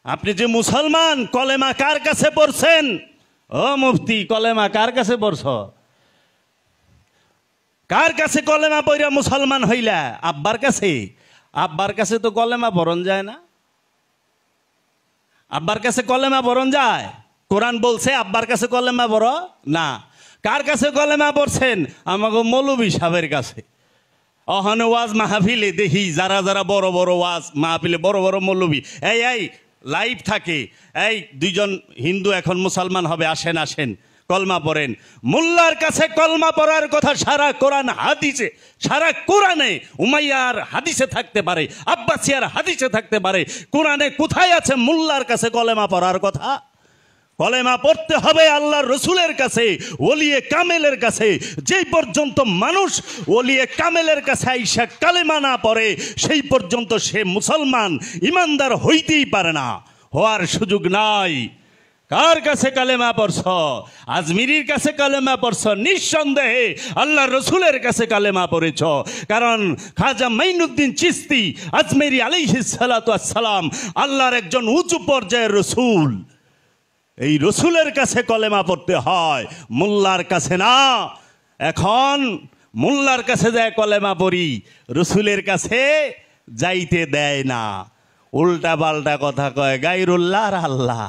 আপনি যে মুসলমান, কলেমা কার কাছে পড়ছেন? ও মুফতি, কলেমা কার কাছে পড়ছ? কার কাছে কলেমা পড়া মুসলমান হইলা? আব্বার কাছে? আব্বার কাছে তো কলেমা পড়ন যায় না। আব্বার কাছে কলেমা পড়ন যায়? কোরআন বলছে আব্বার কাছে কলেমা পড় না। কার কাছে কলেমা পড়ছেন? আমাকে মৌলবী সাহেবের কাছে। অহনে ওয়াজ মাহফিলে দেখি যারা যারা বড় বড় ওয়াজ মাহফিলে বড় বড় মৌলবী এই লাইভ থাকে, এই দুইজন হিন্দু এখন মুসলমান হবে, আসেন আসেন কলমা পড়েন। মোল্লার কাছে কলমা পড়ার কথা সারা কোরআন হাদিসে, সারা কোরআনে উমাইয়ার হাদিসে থাকতে পারে, আব্বাসিয়ার হাদিসে থাকতে পারে। কোরআনে কোথায় আছে মোল্লার কাছে কলেমা পড়ার কথা? কলেমা পড়তে হবে আল্লাহর রসুলের কাছে, ওলিয়ে কামেলের কাছে। যেই পর্যন্ত মানুষ ওলিয়ে কামেলের কাছে আইসা কালেমা না পড়ে, সেই পর্যন্ত সে মুসলমান ইমানদার হইতেই পারে না, হওয়ার সুযোগ নাই। কার কাছে কালেমা পড়ছ? আজমিরির কাছে কালেমা পড়ছ? নিঃসন্দেহে আল্লাহর রসুলের কাছে কালেমা পড়েছ। কারণ খাজা মাইনুদ্দিন চিশতি আজমেরি আলাইহিস সালাতু ওয়াস সালাম আল্লাহর একজন উঁচু পর্যায়ের রসুল। এই রসুলের কাছে কলেমা পড়তে হয়, মোল্লার কাছে না। এখন মোল্লার কাছে যায় কলেমা পড়ি, রসুলের কাছে যাইতে দেয় না। উল্টা পাল্টা কথা কয়, গায়রুল্লাহ আর আল্লাহ।